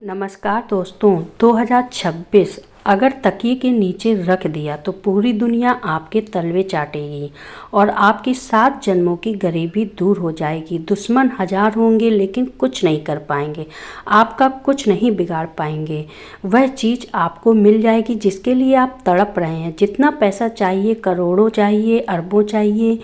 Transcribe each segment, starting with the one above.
नमस्कार दोस्तों। 2026 अगर तकिए के नीचे रख दिया तो पूरी दुनिया आपके तलवे चाटेगी और आपकी 7 जन्मों की गरीबी दूर हो जाएगी। दुश्मन हजार होंगे लेकिन कुछ नहीं कर पाएंगे, आपका कुछ नहीं बिगाड़ पाएंगे। वह चीज़ आपको मिल जाएगी जिसके लिए आप तड़प रहे हैं। जितना पैसा चाहिए, करोड़ों चाहिए, अरबों चाहिए,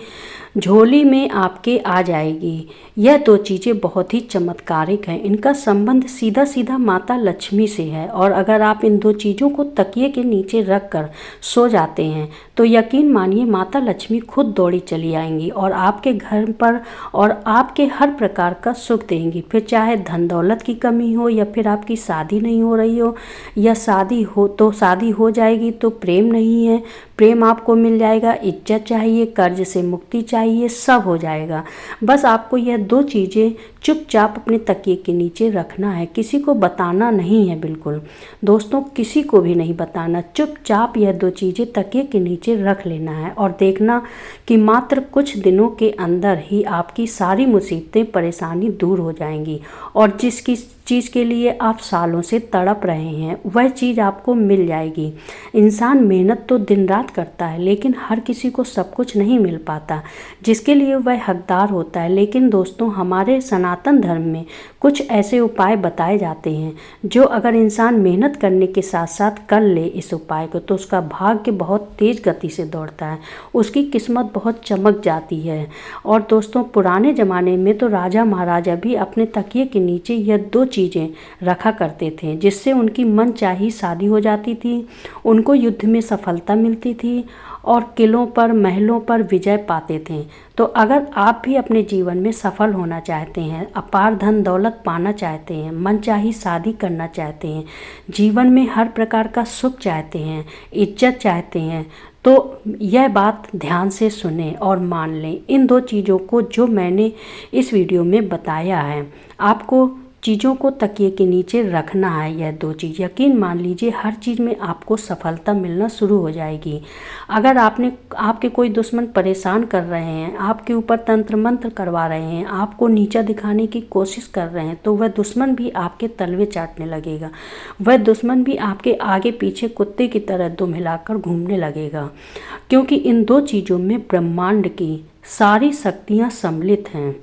झोली में आपके आ जाएगी। यह 2 चीज़ें बहुत ही चमत्कारिक हैं। इनका संबंध सीधा सीधा माता लक्ष्मी से है और अगर आप इन 2 चीज़ों को तकिए के नीचे रख कर सो जाते हैं तो यकीन मानिए माता लक्ष्मी खुद दौड़ी चली आएंगी और आपके घर पर और आपके हर प्रकार का सुख देंगी। फिर चाहे धन दौलत की कमी हो या फिर आपकी शादी नहीं हो रही हो या शादी हो तो शादी हो जाएगी तो प्रेम नहीं है, प्रेम आपको मिल जाएगा। इज्जत चाहिए, कर्ज से मुक्ति चाहिए, सब हो जाएगा। बस आपको यह 2 चीज़ें चुपचाप अपने तकिए के नीचे रखना है। किसी को बताना नहीं है, बिल्कुल दोस्तों, किसी को भी नहीं बताना। चुपचाप यह 2 चीज़ें तकिए के नीचे रख लेना है और देखना कि मात्र कुछ दिनों के अंदर ही आपकी सारी मुसीबतें, परेशानी दूर हो जाएंगी और जिसकी चीज़ के लिए आप सालों से तड़प रहे हैं वह चीज़ आपको मिल जाएगी। इंसान मेहनत तो दिन रात करता है लेकिन हर किसी को सब कुछ नहीं मिल पाता जिसके लिए वह हकदार होता है। लेकिन दोस्तों, हमारे सनातन धर्म में कुछ ऐसे उपाय बताए जाते हैं जो अगर इंसान मेहनत करने के साथ साथ कर ले इस उपाय को तो उसका भाग्य बहुत तेज़ गति से दौड़ता है, उसकी किस्मत बहुत चमक जाती है। और दोस्तों, पुराने ज़माने में तो राजा महाराजा भी अपने तकिए के नीचे यह 2 चीज़ें रखा करते थे जिससे उनकी मनचाही शादी हो जाती थी, उनको युद्ध में सफलता मिलती थी और किलों पर, महलों पर विजय पाते थे। तो अगर आप भी अपने जीवन में सफल होना चाहते हैं, अपार धन दौलत पाना चाहते हैं, मनचाही शादी करना चाहते हैं, जीवन में हर प्रकार का सुख चाहते हैं, इज्जत चाहते हैं, तो यह बात ध्यान से सुने और मान लें। इन 2 चीज़ों को जो मैंने इस वीडियो में बताया है, आपको चीज़ों को तकिए के नीचे रखना है। यह 2 चीज़ यकीन मान लीजिए हर चीज़ में आपको सफलता मिलना शुरू हो जाएगी। अगर आपके कोई दुश्मन परेशान कर रहे हैं, आपके ऊपर तंत्र मंत्र करवा रहे हैं, आपको नीचा दिखाने की कोशिश कर रहे हैं तो वह दुश्मन भी आपके तलवे चाटने लगेगा। वह दुश्मन भी आपके आगे पीछे कुत्ते की तरह दुम हिलाकर घूमने लगेगा, क्योंकि इन 2 चीज़ों में ब्रह्मांड की सारी शक्तियाँ सम्मिलित हैं।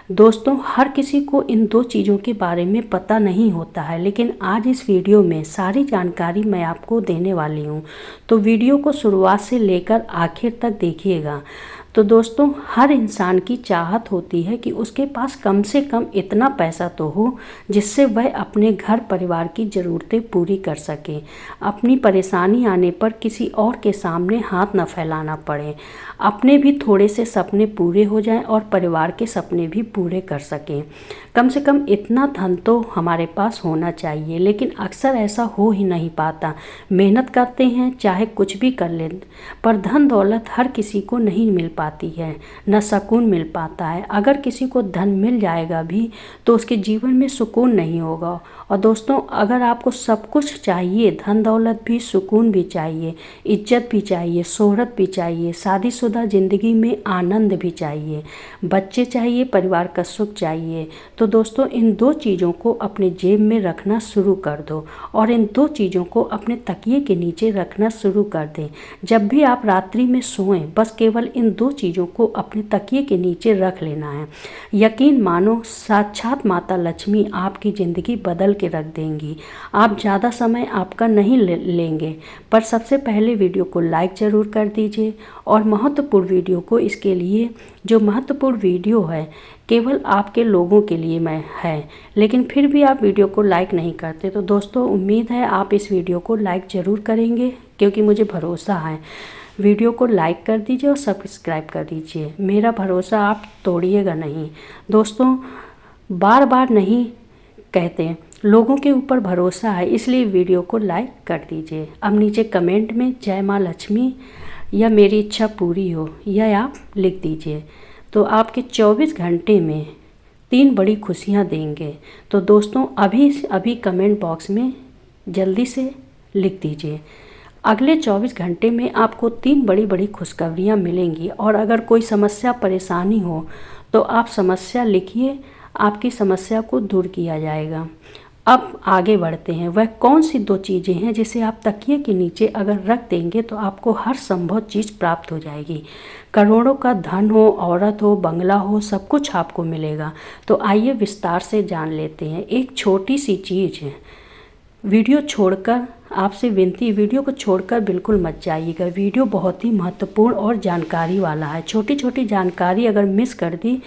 दोस्तों, हर किसी को इन 2 चीज़ों के बारे में पता नहीं होता है, लेकिन आज इस वीडियो में सारी जानकारी मैं आपको देने वाली हूँ, तो वीडियो को शुरुआत से लेकर आखिर तक देखिएगा। तो दोस्तों, हर इंसान की चाहत होती है कि उसके पास कम से कम इतना पैसा तो हो जिससे वह अपने घर परिवार की ज़रूरतें पूरी कर सके, अपनी परेशानी आने पर किसी और के सामने हाथ न फैलाना पड़े, अपने भी थोड़े से सपने पूरे हो जाएं और परिवार के सपने भी पूरे कर सकें। कम से कम इतना धन तो हमारे पास होना चाहिए, लेकिन अक्सर ऐसा हो ही नहीं पाता। मेहनत करते हैं, चाहे कुछ भी कर लें, पर धन दौलत हर किसी को नहीं मिल पाती है, न सुकून मिल पाता है। अगर किसी को धन मिल जाएगा भी तो उसके जीवन में सुकून नहीं होगा। और दोस्तों, अगर आपको सब कुछ चाहिए, धन दौलत भी, सुकून भी चाहिए, इज्जत भी चाहिए, शोहरत भी चाहिए, शादीशुदा ज़िंदगी में आनंद भी चाहिए, बच्चे चाहिए, परिवार का सुख चाहिए, तो दोस्तों इन 2 चीज़ों को अपने जेब में रखना शुरू कर दो और इन 2 चीज़ों को अपने तकिए के नीचे रखना शुरू कर दें। जब भी आप रात्रि में सोएं, बस केवल इन 2 चीज़ों को अपने तकिए के नीचे रख लेना है। यकीन मानो साक्षात माता लक्ष्मी आपकी ज़िंदगी बदल के रख देंगी। आप ज़्यादा समय आपका नहीं लेंगे, पर सबसे पहले वीडियो को लाइक ज़रूर कर दीजिए और महत्वपूर्ण वीडियो को, इसके लिए जो महत्वपूर्ण वीडियो है केवल आपके लोगों के लिए है, लेकिन फिर भी आप वीडियो को लाइक नहीं करते, तो दोस्तों उम्मीद है आप इस वीडियो को लाइक ज़रूर करेंगे, क्योंकि मुझे भरोसा है। वीडियो को लाइक कर दीजिए और सब्सक्राइब कर दीजिए, मेरा भरोसा आप तोड़िएगा नहीं। दोस्तों, बार बार नहीं कहते, लोगों के ऊपर भरोसा है, इसलिए वीडियो को लाइक कर दीजिए। अब नीचे कमेंट में जय माँ लक्ष्मी या मेरी इच्छा पूरी हो यह आप लिख दीजिए, तो आपके 24 घंटे में 3 बड़ी खुशियां देंगे। तो दोस्तों अभी कमेंट बॉक्स में जल्दी से लिख दीजिए। अगले 24 घंटे में आपको 3 बड़ी बड़ी खुशखबरियां मिलेंगी और अगर कोई समस्या, परेशानी हो तो आप समस्या लिखिए, आपकी समस्या को दूर किया जाएगा। अब आगे बढ़ते हैं। वह कौन सी 2 चीज़ें हैं जिसे आप तकिए के नीचे अगर रख देंगे तो आपको हर संभव चीज़ प्राप्त हो जाएगी। करोड़ों का धन हो, औरत हो, बंगला हो, सब कुछ आपको मिलेगा। तो आइए विस्तार से जान लेते हैं। एक छोटी सी चीज़ है, वीडियो छोड़कर आपसे विनती, वीडियो को छोड़कर बिल्कुल मत जाइएगा। वीडियो बहुत ही महत्वपूर्ण और जानकारी वाला है। छोटी छोटी जानकारी अगर मिस कर दी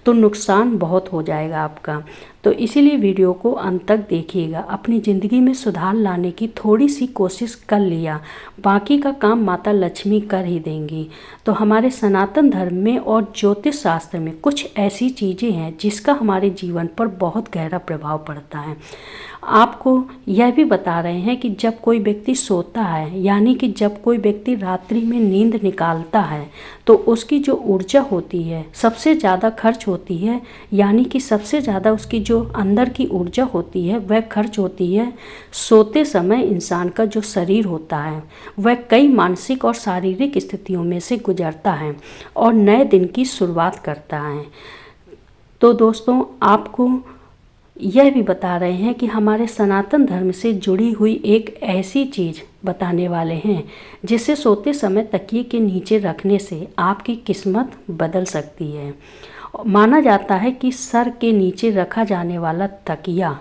तो नुकसान बहुत हो जाएगा आपका। तो इसीलिए वीडियो को अंत तक देखिएगा। अपनी ज़िंदगी में सुधार लाने की थोड़ी सी कोशिश कर लिया, बाकी का काम माता लक्ष्मी कर ही देंगी। तो हमारे सनातन धर्म में और ज्योतिष शास्त्र में कुछ ऐसी चीज़ें हैं जिसका हमारे जीवन पर बहुत गहरा प्रभाव पड़ता है। आपको यह भी बता रहे हैं कि जब कोई व्यक्ति सोता है, यानी कि जब कोई व्यक्ति रात्रि में नींद निकालता है, तो उसकी जो ऊर्जा होती है सबसे ज़्यादा खर्च होती है, यानी कि सबसे ज़्यादा उसकी जो अंदर की ऊर्जा होती है वह खर्च होती है सोते समय। इंसान का जो शरीर होता है वह कई मानसिक और शारीरिक स्थितियों में से गुजरता है और नए दिन की शुरुआत करता है। तो दोस्तों, आपको यह भी बता रहे हैं कि हमारे सनातन धर्म से जुड़ी हुई एक ऐसी चीज़ बताने वाले हैं जिसे सोते समय तकिए के नीचे रखने से आपकी किस्मत बदल सकती है। माना जाता है कि सर के नीचे रखा जाने वाला तकिया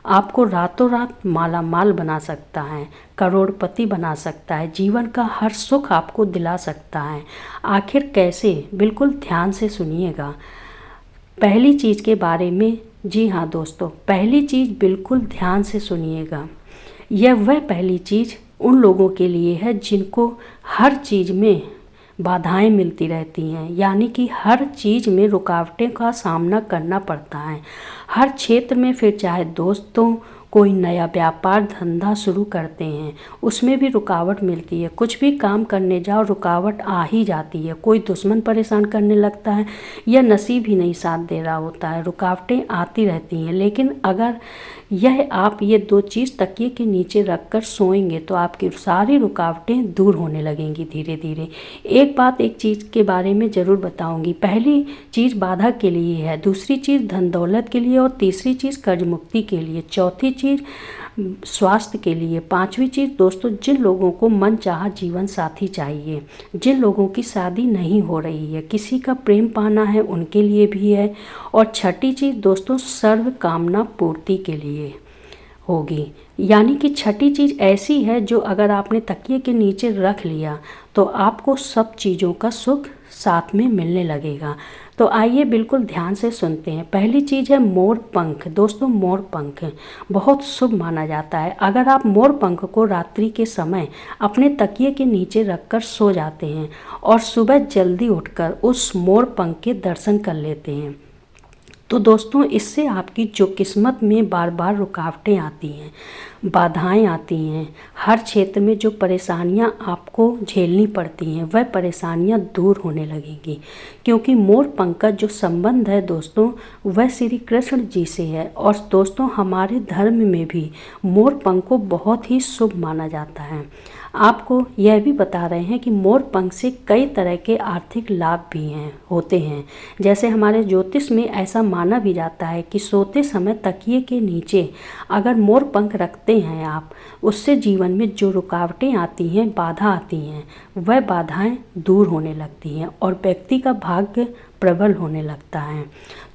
आपको रातों रात माला माल बना सकता है, करोड़पति बना सकता है, जीवन का हर सुख आपको दिला सकता है। आखिर कैसे? बिल्कुल ध्यान से सुनिएगा। पहली चीज़ के बारे में, जी हाँ दोस्तों, पहली चीज़ बिल्कुल ध्यान से सुनिएगा। यह वह पहली चीज़ उन लोगों के लिए है जिनको हर चीज़ में बाधाएं मिलती रहती हैं, यानी कि हर चीज़ में रुकावटें का सामना करना पड़ता है। हर क्षेत्र में, फिर चाहे दोस्तों कोई नया व्यापार धंधा शुरू करते हैं उसमें भी रुकावट मिलती है। कुछ भी काम करने जाओ रुकावट आ ही जाती है। कोई दुश्मन परेशान करने लगता है या नसीब ही नहीं साथ दे रहा होता है, रुकावटें आती रहती हैं। लेकिन अगर यह आप ये 2 चीज़ तकिए के नीचे रखकर सोएंगे तो आपकी सारी रुकावटें दूर होने लगेंगी धीरे धीरे। एक बात, एक चीज़ के बारे में ज़रूर बताऊंगी। पहली चीज़ बाधा के लिए है, दूसरी चीज़ धन दौलत के लिए, और तीसरी चीज़ कर्ज मुक्ति के लिए, चौथी चीज़ स्वास्थ्य के लिए, पांचवी चीज़ दोस्तों जिन लोगों को मनचाहा जीवन साथी चाहिए, जिन लोगों की शादी नहीं हो रही है, किसी का प्रेम पाना है, उनके लिए भी है। और छठी चीज़ दोस्तों सर्व कामना पूर्ति के लिए होगी। यानी कि छठी चीज़ ऐसी है जो अगर आपने तकिए के नीचे रख लिया तो आपको सब चीज़ों का सुख साथ में मिलने लगेगा। तो आइए बिल्कुल ध्यान से सुनते हैं। पहली चीज़ है मोर पंख। दोस्तों, मोर पंख बहुत शुभ माना जाता है। अगर आप मोर पंख को रात्रि के समय अपने तकिए के नीचे रखकर सो जाते हैं और सुबह जल्दी उठकर उस मोर पंख के दर्शन कर लेते हैं तो दोस्तों इससे आपकी जो किस्मत में बार बार रुकावटें आती हैं, बाधाएं आती हैं, हर क्षेत्र में जो परेशानियां आपको झेलनी पड़ती हैं वह परेशानियां दूर होने लगेंगी। क्योंकि मोर पंख का जो संबंध है दोस्तों वह श्री कृष्ण जी से है। और दोस्तों हमारे धर्म में भी मोर पंख को बहुत ही शुभ माना जाता है। आपको यह भी बता रहे हैं कि मोर पंख से कई तरह के आर्थिक लाभ भी होते हैं। जैसे हमारे ज्योतिष में ऐसा माना भी जाता है कि सोते समय तकिए के नीचे अगर मोर पंख रखते हैं आप, उससे जीवन में जो रुकावटें आती हैं, बाधा आती हैं, वह बाधाएं दूर होने लगती हैं और व्यक्ति का भाग्य प्रबल होने लगता है।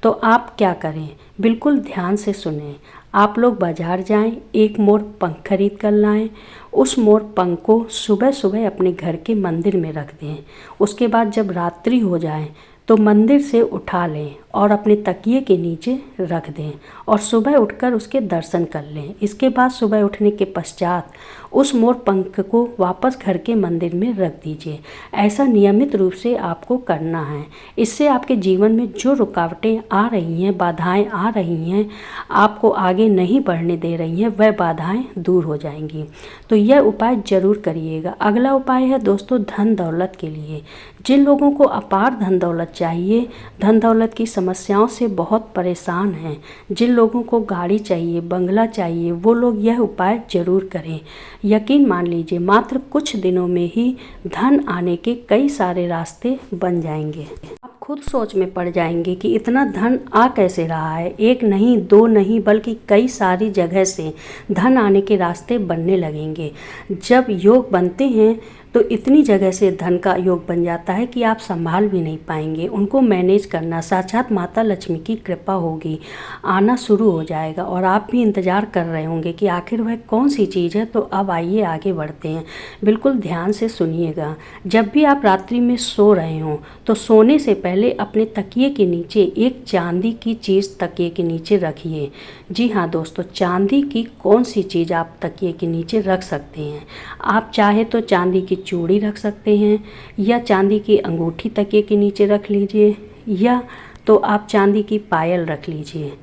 तो आप क्या करें, बिल्कुल ध्यान से सुनें। आप लोग बाज़ार जाएं, एक मोर पंख खरीद कर लाएं। उस मोर पंख को सुबह सुबह अपने घर के मंदिर में रख दें। उसके बाद जब रात्रि हो जाए तो मंदिर से उठा लें और अपने तकिए के नीचे रख दें और सुबह उठकर उसके दर्शन कर लें। इसके बाद सुबह उठने के पश्चात उस मोर पंख को वापस घर के मंदिर में रख दीजिए। ऐसा नियमित रूप से आपको करना है। इससे आपके जीवन में जो रुकावटें आ रही हैं, बाधाएं आ रही हैं, आपको आगे नहीं बढ़ने दे रही हैं, वह बाधाएं दूर हो जाएंगी। तो यह उपाय ज़रूर करिएगा। अगला उपाय है दोस्तों धन दौलत के लिए। जिन लोगों को अपार धन दौलत चाहिए, धन दौलत की समस्याओं से बहुत परेशान हैं, जिन लोगों को गाड़ी चाहिए, बंगला चाहिए, वो लोग यह उपाय ज़रूर करें। यकीन मान लीजिए मात्र कुछ दिनों में ही धन आने के कई सारे रास्ते बन जाएंगे। आप खुद सोच में पड़ जाएंगे कि इतना धन आ कैसे रहा है। एक नहीं, दो नहीं, बल्कि कई सारी जगह से धन आने के रास्ते बनने लगेंगे। जब योग बनते हैं तो इतनी जगह से धन का योग बन जाता है कि आप संभाल भी नहीं पाएंगे। उनको मैनेज करना साक्षात माता लक्ष्मी की कृपा होगी, आना शुरू हो जाएगा और आप भी इंतज़ार कर रहे होंगे कि आखिर वह कौन सी चीज़ है। तो अब आइए आगे बढ़ते हैं। बिल्कुल ध्यान से सुनिएगा। जब भी आप रात्रि में सो रहे हों तो सोने से पहले अपने तकिए के नीचे एक चांदी की चीज़ तकिए के नीचे रखिए। जी हाँ दोस्तों, चांदी की कौन सी चीज़ आप तकिए के नीचे रख सकते हैं। आप चाहे तो चांदी की चूड़ी रख सकते हैं, या चांदी की अंगूठी तकिए के नीचे रख लीजिए, या तो आप चांदी की पायल रख लीजिए।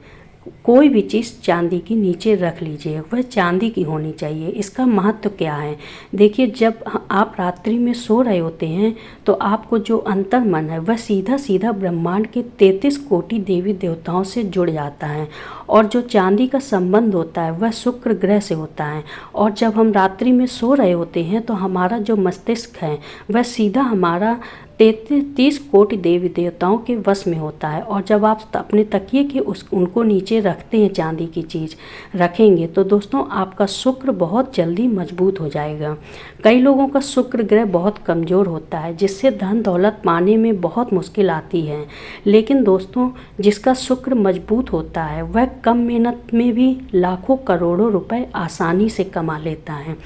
कोई भी चीज़ चांदी की नीचे रख लीजिए, वह चांदी की होनी चाहिए। इसका महत्व क्या है, देखिए, जब आप रात्रि में सो रहे होते हैं तो आपको जो अंतर मन है वह सीधा सीधा ब्रह्मांड के 33 कोटि देवी देवताओं से जुड़ जाता है। और जो चांदी का संबंध होता है वह शुक्र ग्रह से होता है। और जब हम रात्रि में सो रहे होते हैं तो हमारा जो मस्तिष्क है वह सीधा हमारा 33 कोटि देवी देवताओं के वश में होता है। और जब आप अपने तकिए के उनको नीचे रखते हैं, चांदी की चीज़ रखेंगे, तो दोस्तों आपका शुक्र बहुत जल्दी मजबूत हो जाएगा। कई लोगों का शुक्र ग्रह बहुत कमज़ोर होता है, जिससे धन दौलत पाने में बहुत मुश्किल आती है। लेकिन दोस्तों, जिसका शुक्र मजबूत होता है वह कम मेहनत में भी लाखों करोड़ों रुपए आसानी से कमा लेता है।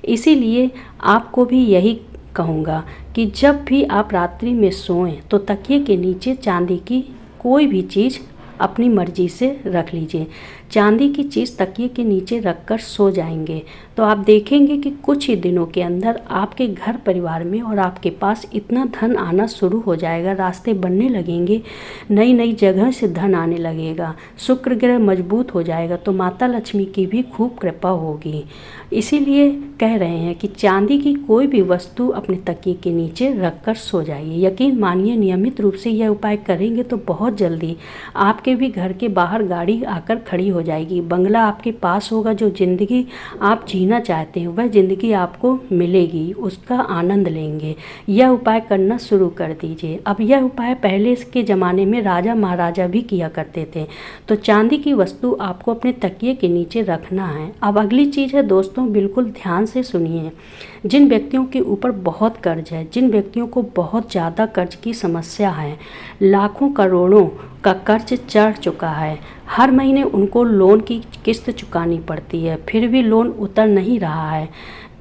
इसीलिए आपको भी यही कहूँगा कि जब भी आप रात्रि में सोएं तो तकिए के नीचे चांदी की कोई भी चीज़ अपनी मर्जी से रख लीजिए। चांदी की चीज़ तकिए के नीचे रखकर सो जाएंगे तो आप देखेंगे कि कुछ ही दिनों के अंदर आपके घर परिवार में और आपके पास इतना धन आना शुरू हो जाएगा, रास्ते बनने लगेंगे, नई नई जगह से धन आने लगेगा, शुक्र ग्रह मजबूत हो जाएगा, तो माता लक्ष्मी की भी खूब कृपा होगी। इसीलिए कह रहे हैं कि चांदी की कोई भी वस्तु अपने तकिए के नीचे रखकर सो जाइए। यकीन मानिए, नियमित रूप से यह उपाय करेंगे तो बहुत जल्दी आपके भी घर के बाहर गाड़ी आकर खड़ी हो जाएगी, बंगला आपके पास होगा, जो ज़िंदगी आप जीना चाहते हैं वह ज़िंदगी आपको मिलेगी, उसका आनंद लेंगे। यह उपाय करना शुरू कर दीजिए। अब यह उपाय पहले के ज़माने में राजा महाराजा भी किया करते थे। तो चांदी की वस्तु आपको अपने तकिए के नीचे रखना है। अब अगली चीज़ है दोस्तों, बिल्कुल ध्यान से सुनिए। जिन व्यक्तियों के ऊपर बहुत कर्ज है, जिन व्यक्तियों को बहुत ज़्यादा कर्ज की समस्या है, लाखों करोड़ों का कर्ज चढ़ चुका है, हर महीने उनको लोन की किस्त चुकानी पड़ती है, फिर भी लोन उतर नहीं रहा है,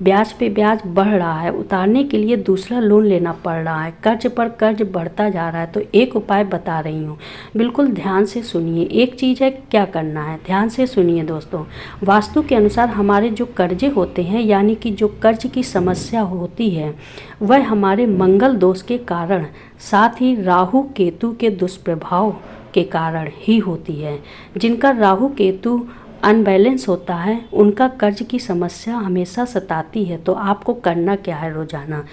ब्याज पे ब्याज बढ़ रहा है, उतारने के लिए दूसरा लोन लेना पड़ रहा है, कर्ज पर कर्ज बढ़ता जा रहा है। तो एक उपाय बता रही हूँ, बिल्कुल ध्यान से सुनिए। एक चीज़ है, क्या करना है, ध्यान से सुनिए दोस्तों। वास्तु के अनुसार हमारे जो कर्जे होते हैं, यानी कि जो कर्ज की समस्या होती है, वह हमारे मंगल दोष के कारण, साथ ही राहु केतु के दुष्प्रभाव के कारण ही होती है। जिनका राहु केतु अनबैलेंस होता है उनका कर्ज की समस्या हमेशा सताती है। तो आपको करना क्या है, रोज़ाना,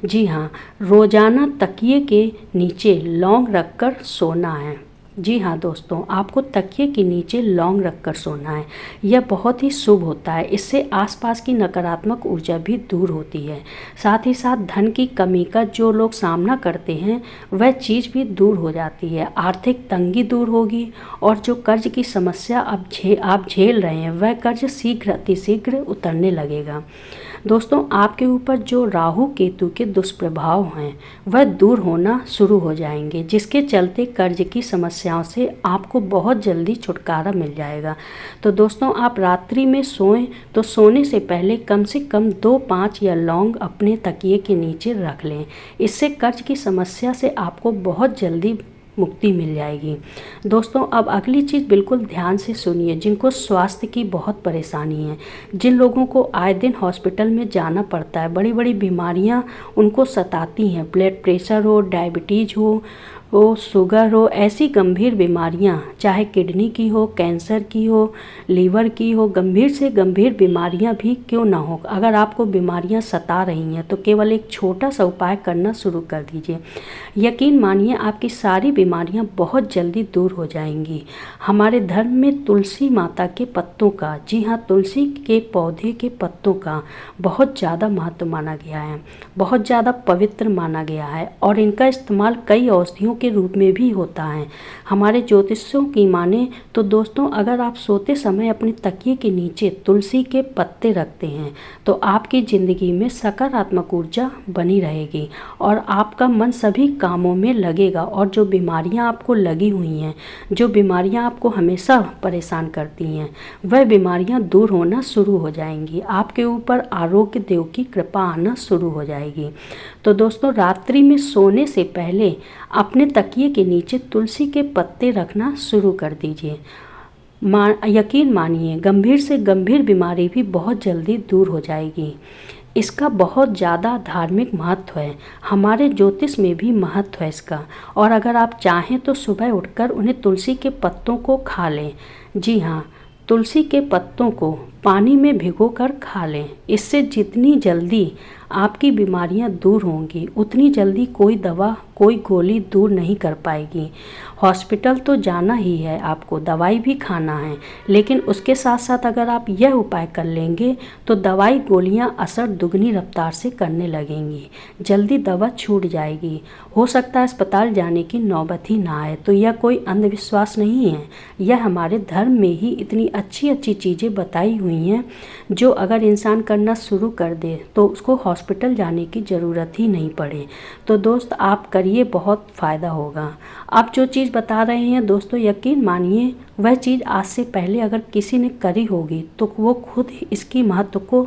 जी हाँ, रोज़ाना तकिए के नीचे लौंग रखकर सोना है। जी हाँ दोस्तों, आपको तकिए के नीचे लौंग रखकर सोना है। यह बहुत ही शुभ होता है। इससे आसपास की नकारात्मक ऊर्जा भी दूर होती है। साथ ही साथ धन की कमी का जो लोग सामना करते हैं वह चीज़ भी दूर हो जाती है, आर्थिक तंगी दूर होगी, और जो कर्ज की समस्या आप झेल रहे हैं वह कर्ज शीघ्र अतिशीघ्र उतरने लगेगा। दोस्तों, आपके ऊपर जो राहु केतु के दुष्प्रभाव हैं वह दूर होना शुरू हो जाएंगे, जिसके चलते कर्ज की समस्याओं से आपको बहुत जल्दी छुटकारा मिल जाएगा। तो दोस्तों, आप रात्रि में सोएं तो सोने से पहले कम से कम 2-5 या लौंग अपने तकिए के नीचे रख लें। इससे कर्ज की समस्या से आपको बहुत जल्दी मुक्ति मिल जाएगी। दोस्तों, अब अगली चीज़ बिल्कुल ध्यान से सुनिए। जिनको स्वास्थ्य की बहुत परेशानी है, जिन लोगों को आए दिन हॉस्पिटल में जाना पड़ता है, बड़ी बड़ी बीमारियां उनको सताती हैं, ब्लड प्रेशर हो, डायबिटीज़ हो, शुगर हो, ऐसी गंभीर बीमारियां, चाहे किडनी की हो, कैंसर की हो, लीवर की हो, गंभीर से गंभीर बीमारियां भी क्यों ना हो, अगर आपको बीमारियां सता रही हैं तो केवल एक छोटा सा उपाय करना शुरू कर दीजिए। यकीन मानिए, आपकी सारी बीमारियां बहुत जल्दी दूर हो जाएंगी। हमारे धर्म में तुलसी माता के पत्तों का, जी हाँ, तुलसी के पौधे के पत्तों का बहुत ज़्यादा महत्व माना गया है, बहुत ज़्यादा पवित्र माना गया है, और इनका इस्तेमाल कई औषधियों के रूप में भी होता है। हमारे ज्योतिषों की माने तो दोस्तों, अगर आप सोते समय अपने तकिए के नीचे तुलसी के पत्ते रखते हैं तो आपकी ज़िंदगी में सकारात्मक ऊर्जा बनी रहेगी और आपका मन सभी कामों में लगेगा और जो बीमारियां आपको लगी हुई हैं, जो बीमारियां आपको हमेशा परेशान करती हैं, वह बीमारियां दूर होना शुरू हो जाएंगी। आपके ऊपर आरोग्य देव की कृपा आना शुरू हो जाएगी। तो दोस्तों, रात्रि में सोने से पहले अपने तकिए के नीचे तुलसी के पत्ते रखना शुरू कर दीजिए। यकीन मानिए, गंभीर से गंभीर बीमारी भी बहुत जल्दी दूर हो जाएगी। इसका बहुत ज़्यादा धार्मिक महत्व है, हमारे ज्योतिष में भी महत्व है इसका। और अगर आप चाहें तो सुबह उठकर उन्हें तुलसी के पत्तों को खा लें। जी हाँ, तुलसी के पत्तों को पानी में भिगोकर खा लें। इससे जितनी जल्दी आपकी बीमारियां दूर होंगी, उतनी जल्दी कोई दवा, कोई गोली दूर नहीं कर पाएगी। हॉस्पिटल तो जाना ही है, आपको दवाई भी खाना है, लेकिन उसके साथ साथ अगर आप यह उपाय कर लेंगे तो दवाई गोलियां असर दुगनी रफ्तार से करने लगेंगी, जल्दी दवा छूट जाएगी। हो सकता है अस्पताल जाने की नौबत ही ना आए। तो यह कोई अंधविश्वास नहीं है, यह हमारे धर्म में ही इतनी अच्छी अच्छी चीज़ें बताई हुई हैं जो अगर इंसान करना शुरू कर दे तो उसको हॉस्पिटल जाने की ज़रूरत ही नहीं पड़े। तो दोस्त, आप करिए, बहुत फ़ायदा होगा। आप जो चीज़ बता रहे हैं दोस्तों, यकीन मानिए वह चीज़ आज से पहले अगर किसी ने करी होगी तो वो खुद इसकी महत्व को,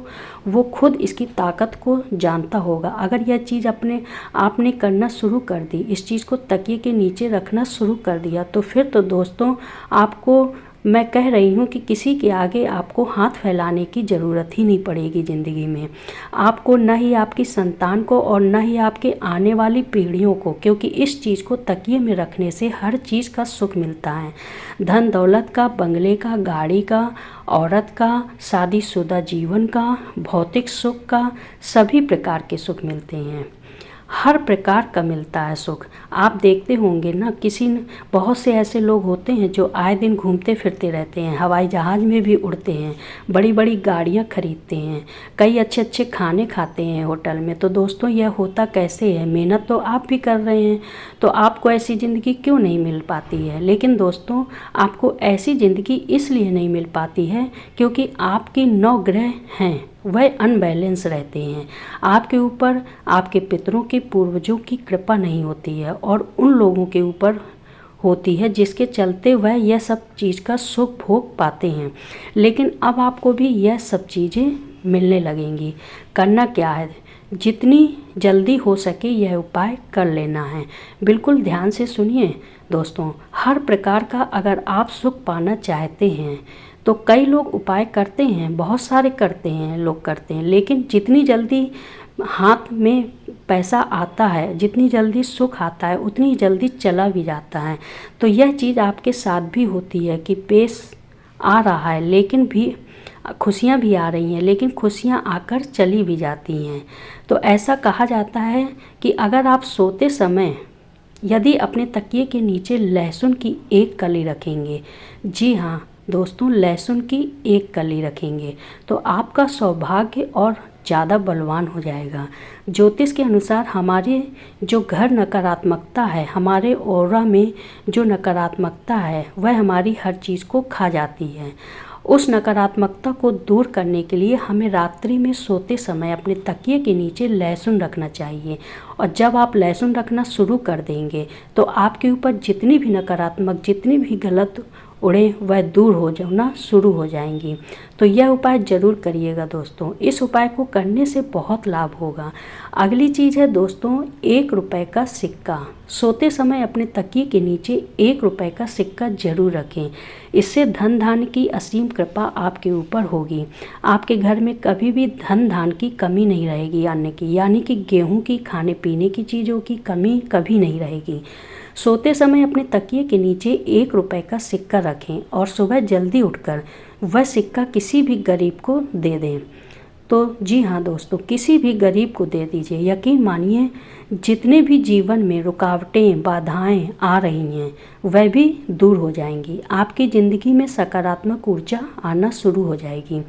वो खुद इसकी ताकत को जानता होगा। अगर यह चीज़ आपने करना शुरू कर दी, इस चीज़ को तकिए के नीचे रखना शुरू कर दिया, तो फिर तो दोस्तों आपको, मैं कह रही हूँ कि किसी के आगे आपको हाथ फैलाने की ज़रूरत ही नहीं पड़ेगी ज़िंदगी में। आपको, न ही आपकी संतान को और न ही आपके आने वाली पीढ़ियों को, क्योंकि इस चीज़ को तकिए में रखने से हर चीज़ का सुख मिलता है। धन दौलत का, बंगले का, गाड़ी का, औरत का, शादीशुदा जीवन का, भौतिक सुख का, सभी प्रकार के सुख मिलते हैं। हर प्रकार का मिलता है सुख। आप देखते होंगे ना, बहुत से ऐसे लोग होते हैं जो आए दिन घूमते फिरते रहते हैं, हवाई जहाज़ में भी उड़ते हैं, बड़ी बड़ी गाड़ियां खरीदते हैं, कई अच्छे अच्छे खाने खाते हैं होटल में। तो दोस्तों, यह होता कैसे है? मेहनत तो आप भी कर रहे हैं, तो आपको ऐसी ज़िंदगी क्यों नहीं मिल पाती है? लेकिन दोस्तों, आपको ऐसी ज़िंदगी इसलिए नहीं मिल पाती है क्योंकि आपके 9 ग्रह हैं, वह अनबैलेंस रहते हैं। आपके ऊपर आपके पितरों के, पूर्वजों की कृपा नहीं होती है और उन लोगों के ऊपर होती है जिसके चलते वह यह सब चीज़ का सुख भोग पाते हैं। लेकिन अब आपको भी यह सब चीज़ें मिलने लगेंगी। करना क्या है? जितनी जल्दी हो सके यह उपाय कर लेना है। बिल्कुल ध्यान से सुनिए दोस्तों, हर प्रकार का अगर आप सुख पाना चाहते हैं तो कई लोग उपाय करते हैं, बहुत सारे करते हैं, लोग करते हैं, लेकिन जितनी जल्दी हाथ में पैसा आता है, जितनी जल्दी सुख आता है, उतनी जल्दी चला भी जाता है। तो यह चीज़ आपके साथ भी होती है कि पैसा आ रहा है, लेकिन भी खुशियाँ भी आ रही हैं, लेकिन खुशियाँ आकर चली भी जाती हैं। तो ऐसा कहा जाता है कि अगर आप सोते समय यदि अपने तकिए के नीचे लहसुन की एक कली रखेंगे, जी हाँ दोस्तों, लहसुन की एक कली रखेंगे, तो आपका सौभाग्य और ज़्यादा बलवान हो जाएगा। ज्योतिष के अनुसार हमारे जो घर नकारात्मकता है, हमारे ऑरा में जो नकारात्मकता है, वह हमारी हर चीज़ को खा जाती है। उस नकारात्मकता को दूर करने के लिए हमें रात्रि में सोते समय अपने तकिए के नीचे लहसुन रखना चाहिए। और जब आप लहसुन रखना शुरू कर देंगे तो आपके ऊपर जितनी भी नकारात्मक, जितनी भी गलत उड़े, वह दूर हो जाना शुरू हो जाएंगी। तो यह उपाय ज़रूर करिएगा दोस्तों, इस उपाय को करने से बहुत लाभ होगा। अगली चीज़ है दोस्तों, 1 रुपये का सिक्का। सोते समय अपने तकिए के नीचे 1 रुपये का सिक्का जरूर रखें। इससे धन धान की असीम कृपा आपके ऊपर होगी। आपके घर में कभी भी धन धान की कमी नहीं रहेगी, अन्न की, यानी कि गेहूं की, खाने पीने की चीज़ों की कमी कभी नहीं रहेगी। सोते समय अपने तकिए के नीचे 1 रुपये का सिक्का रखें और सुबह जल्दी उठकर वह सिक्का किसी भी गरीब को दे दें। तो जी हाँ दोस्तों, किसी भी गरीब को दे दीजिए। यकीन मानिए, जितने भी जीवन में रुकावटें, बाधाएं आ रही हैं, वह भी दूर हो जाएंगी। आपकी ज़िंदगी में सकारात्मक ऊर्जा आना शुरू हो जाएगी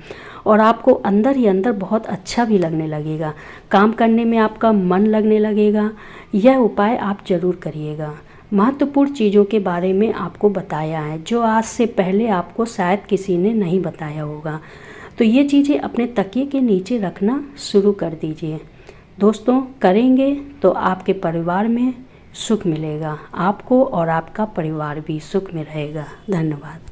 और आपको अंदर ही अंदर बहुत अच्छा भी लगने लगेगा। काम करने में आपका मन लगने लगेगा। यह उपाय आप ज़रूर करिएगा। महत्वपूर्ण चीज़ों के बारे में आपको बताया है, जो आज से पहले आपको शायद किसी ने नहीं बताया होगा। तो ये चीज़ें अपने तकिए के नीचे रखना शुरू कर दीजिए। दोस्तों, करेंगे तो आपके परिवार में सुख मिलेगा, आपको और आपका परिवार भी सुख में रहेगा। धन्यवाद।